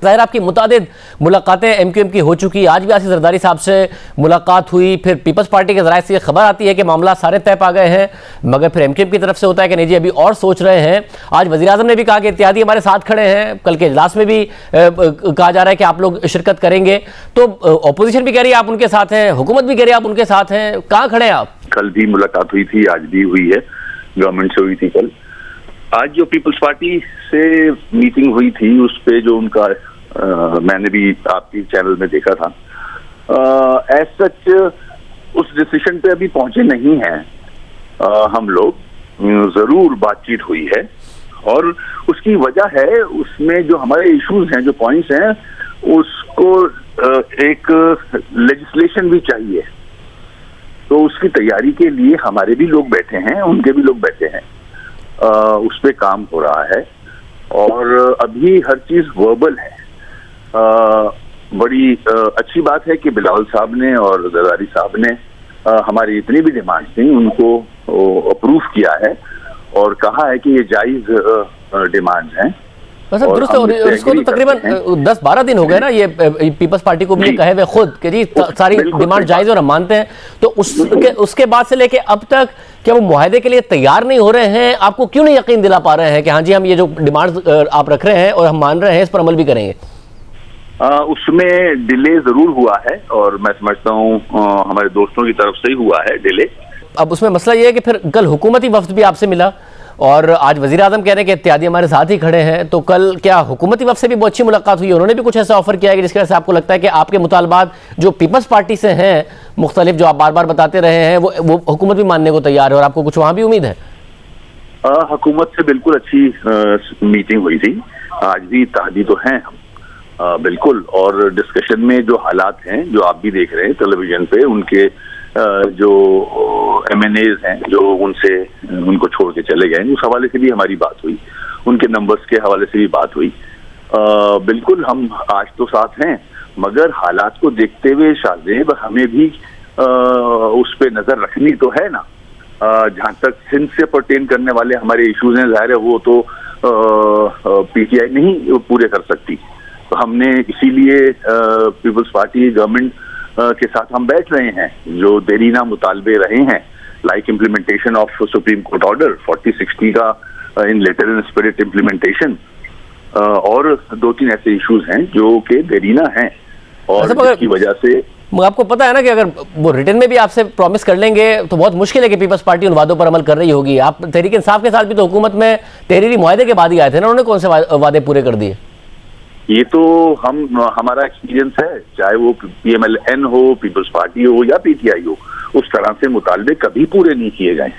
ज़ाहिर आपकी मुतादिद मुलाकातें एमक्यूएम की हो चुकी, आज भी आसिफ जरदारी साहब से मुलाकात हुई, फिर पीपल्स पार्टी के ज़राए से ये खबर आती है कि मामला सारे तय पा गए हैं, मगर फिर एमक्यूएम की तरफ से होता है कि नहीं जी अभी और सोच रहे हैं। आज वज़ीर-ए-आज़म ने भी कहा कि इत्तेहादी हमारे साथ खड़े हैं, कल के इजलास में भी कहा जा रहा है कि आप लोग शिरकत करेंगे, तो अपोजिशन भी कह रही है आप उनके साथ हैं, हुकूमत भी कह रही है आप उनके साथ हैं, कहाँ खड़े हैं आप? कल भी मुलाकात हुई थी, आज भी हुई है, गवर्नमेंट से हुई थी कल। आज जो पीपल्स पार्टी से मीटिंग हुई थी उस पे जो उनका मैंने भी आपके चैनल में देखा था, एज सच उस डिसीजन पे अभी पहुंचे नहीं हैं हम लोग। जरूर बातचीत हुई है और उसकी वजह है उसमें जो हमारे इश्यूज हैं, जो पॉइंट्स हैं, उसको एक लेजिस्लेशन भी चाहिए, तो उसकी तैयारी के लिए हमारे भी लोग बैठे हैं, उनके भी लोग बैठे हैं, उस पे काम हो रहा है और अभी हर चीज वर्बल है। बड़ी अच्छी बात है कि बिलावल साहब ने और जरदारी साहब ने हमारी जितनी भी डिमांड थी उनको अप्रूव किया है और कहा है कि ये जायज डिमांड्स हैं। दुरुस्त है, उसको तो तकरीबन 10-12 दिन हो गए ना ये पीपल्स पार्टी को भी ये कहे हुए खुद कि जी सारी डिमांड जायज और हम मानते हैं, तो उसके बाद से लेके अब तक क्या वो मुआहदे के लिए तैयार नहीं हो रहे हैं? आपको क्यों नहीं यकीन दिला पा रहे हैं कि हाँ जी हम ये जो डिमांड आप रख रहे हैं और हम मान रहे हैं इस पर अमल भी करेंगे? उसमें डिले जरूर हुआ है और मैं समझता हूँ हमारे दोस्तों की तरफ से ही हुआ है डिले। अब उसमें मसला ये है कि फिर कल हुकूमती वफ्द भी आपसे मिला और आज वज़ीर-ए-आज़म कह रहे हैं कि इत्तेहादी हमारे साथ ही खड़े हैं, तो कल क्या हुकूमती वफ्द से भी बहुत अच्छी मुलाकात हुई है? उन्होंने भी कुछ ऐसा ऑफर किया है कि जिसकी वजह से आपको लगता है कि आपके मुतालबात जो पीपल्स पार्टी से हैं मुख्तलिफ, जो आप बार बार बताते रहे हैं, वो हुकूमत भी मानने को तैयार है और आपको कुछ वहाँ भी उम्मीद है? हुकूमत से बिल्कुल अच्छी मीटिंग हुई थी, आज भी इत्तेहादी तो हैं हम बिल्कुल, और डिस्कशन में जो हालात हैं जो आप भी देख रहे हैं टेलीविजन पे, उनके जो MNAs हैं जो उनको छोड़ के चले गए, उस हवाले से भी हमारी बात हुई, उनके नंबर्स के हवाले से भी बात हुई। बिल्कुल हम आज तो साथ हैं, मगर हालात को देखते हुए शाहजेब हमें भी उस पे नजर रखनी तो है ना। जहां तक सिंध से पर्टेन करने वाले हमारे इश्यूज हैं, जाहिर है वो तो PTI नहीं पूरे कर सकती, तो हमने इसीलिए पीपल्स पार्टी गवर्नमेंट के साथ हम बैठ रहे हैं। जो देरीना मुतालबे रहे हैं, like implementation of supreme court order 4060 का इन लेटर इन स्पिरिट इम्प्लीमेंटेशन, और 2-3 ऐसे इश्यूज हैं जो कि देरीना हैं और इसकी वजह से आपको पता है ना कि अगर वो रिटर्न में भी आपसे प्रॉमिस कर लेंगे तो बहुत मुश्किल है कि पीपल्स पार्टी उन वादों पर अमल कर रही होगी। आप तहरीक इंसाफ के साथ भी तो हुकूमत में तहरीरी मुआहदे के बाद ही आए थे ना, उन्होंने कौन से वादे पूरे कर दिए? ये तो हमारा एक्सपीरियंस है, चाहे वो PMLN हो, पीपल्स पार्टी हो या PTI हो, उस तरह से मुतालबे कभी पूरे नहीं किए गए।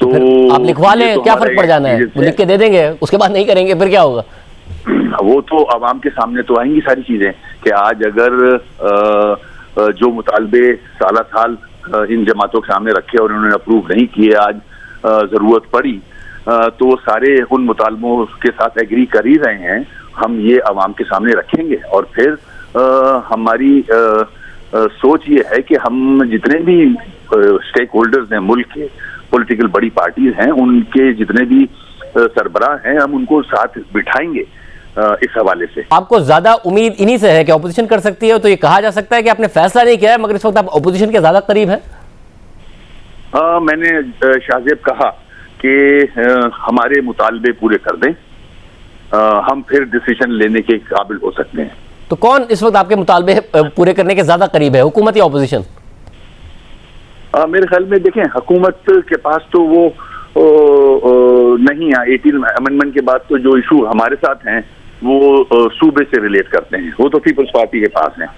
तो आप लिखवा लें, तो क्या फर्क पड़ जाना है? वो लिख के दे देंगे, उसके बाद नहीं करेंगे, फिर क्या होगा? वो तो आवाम के सामने तो आएंगी सारी चीजें कि आज अगर जो मुतालबे साल इन जमातों के सामने रखे और उन्होंने अप्रूव नहीं किए, आज जरूरत पड़ी तो वो सारे उन मुतालबों के साथ एग्री कर ही रहे हैं, हम ये आवाम के सामने रखेंगे। और फिर हमारी सोच ये है कि हम जितने भी स्टेक होल्डर्स हैं, मुल्क के पॉलिटिकल बड़ी पार्टीज हैं, उनके जितने भी सरबराह हैं, हम उनको साथ बिठाएंगे इस हवाले से। आपको ज्यादा उम्मीद इन्हीं से है कि अपोजिशन कर सकती है, तो ये कहा जा सकता है कि आपने फैसला नहीं किया है मगर इस वक्त आप अपोजिशन के ज्यादा करीब हैं? मैंने शाहजेब कहा कि हमारे मुतालबे पूरे कर दें, हम फिर डिसीजन लेने के काबिल हो सकते हैं। तो कौन इस वक्त आपके मुतालबे पूरे करने के ज्यादा करीब है, हुकूमत या अपोजिशन? मेरे ख्याल में देखें, हुकूमत के पास तो वो नहीं है। 18 अमेंडमेंट के बाद तो जो इशू हमारे साथ हैं वो सूबे से रिलेट करते हैं, वो तो पीपल्स पार्टी के पास हैं।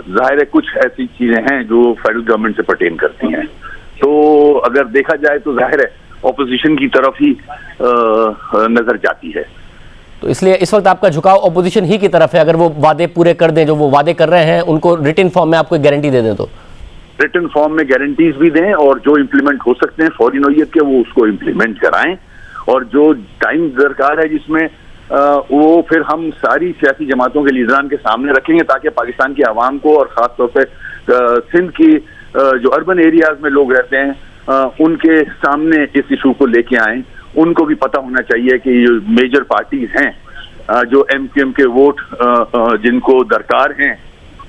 जाहिर है कुछ ऐसी चीजें हैं जो फेडरल गवर्नमेंट से पर्टेन करती हैं, तो अगर देखा जाए तो जाहिर है ऑपोजिशन की तरफ ही नजर जाती है। तो इसलिए इस वक्त आपका झुकाव ऑपोजिशन ही की तरफ है। अगर वो वादे पूरे कर दें जो वो वादे कर रहे हैं, उनको रिटन फॉर्म में आपको गारंटी दे दें, तो रिटन फॉर्म में गारंटीज भी दें और जो इम्प्लीमेंट हो सकते हैं फौरी नौयत के, वो उसको इम्प्लीमेंट कराएं। और जो टाइम दरकार है जिसमें वो फिर हम सारी सियासी जमातों के लीडरान के सामने रखेंगे, ताकि पाकिस्तान की आवाम को और ख़ास तौर पर सिंध की जो अर्बन एरियाज में लोग रहते हैं उनके सामने इस इशू को लेके आएं। उनको भी पता होना चाहिए कि ये मेजर पार्टीज हैं जो एमक्यूएम के वोट जिनको दरकार हैं,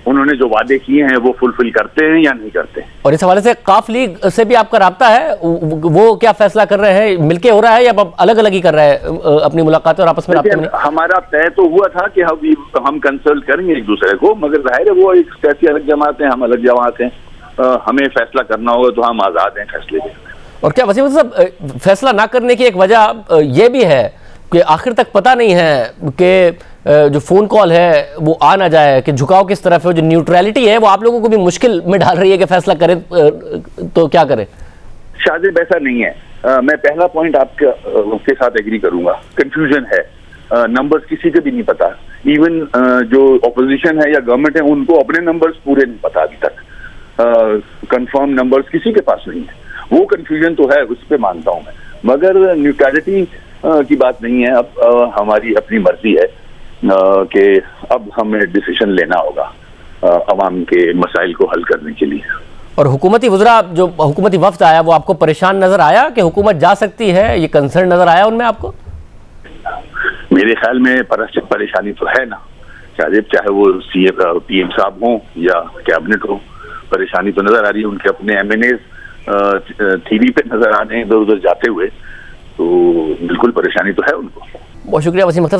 उन्होंने जो वादे किए हैं वो फुलफिल करते हैं या नहीं करते हैं। और इस हवाले से काफ लीग से भी आपका राब्ता है, वो क्या फैसला कर रहे हैं, मिलके हो रहा है या अलग अलग ही कर रहे हैं अपनी मुलाकातें और आपस में राब्ते में? हमारा तय तो हुआ था कि हम कंसल्ट करेंगे एक दूसरे को, मगर जाहिर है वो एक कैसी अलग जमात है, हम अलग जमात हैं, हमें फैसला करना होगा तो हम आजाद हैं फैसले के। और क्या वसीम साहब, फैसला ना करने की एक वजह ये भी है कि आखिर तक पता नहीं है कि जो फोन कॉल है वो आ ना जाए, कि झुकाव किस तरफ है, जो न्यूट्रलिटी है वो आप लोगों को भी मुश्किल में डाल रही है कि फैसला करें तो क्या करें? शाजिब ऐसा नहीं है। मैं पहला पॉइंट आपके साथ एग्री करूंगा, कंफ्यूजन है, नंबर्स किसी को भी नहीं पता, इवन जो ऑपोजिशन है या गवर्नमेंट है उनको अपने नंबर्स पूरे नहीं पता अभी तक, कंफर्म नंबर्स किसी के पास नहीं है। वो कंफ्यूजन तो है, उस पर मानता हूं मैं, मगर न्यूट्रलिटी की बात नहीं है। अब हमारी अपनी मर्जी है कि अब हमें डिसीजन लेना होगा अवाम के मसाइल को हल करने के लिए। और हुकूमती वज़रा, जो हुकूमती वफ्द आया, वो आपको परेशान नजर आया कि हुकूमत जा सकती है, ये कंसर्न नजर आया उनमें आपको? मेरे ख्याल में परेशानी तो है ना शाजिब, चाहे वो पीएम साहब हो या कैबिनेट हो, परेशानी तो नजर आ रही है। उनके अपने एमएनएज टीवी पे नजर आ रहे हैं इधर उधर जाते हुए, तो बिल्कुल परेशानी तो है उनको। बहुत शुक्रिया वसीम अख्तर साहब।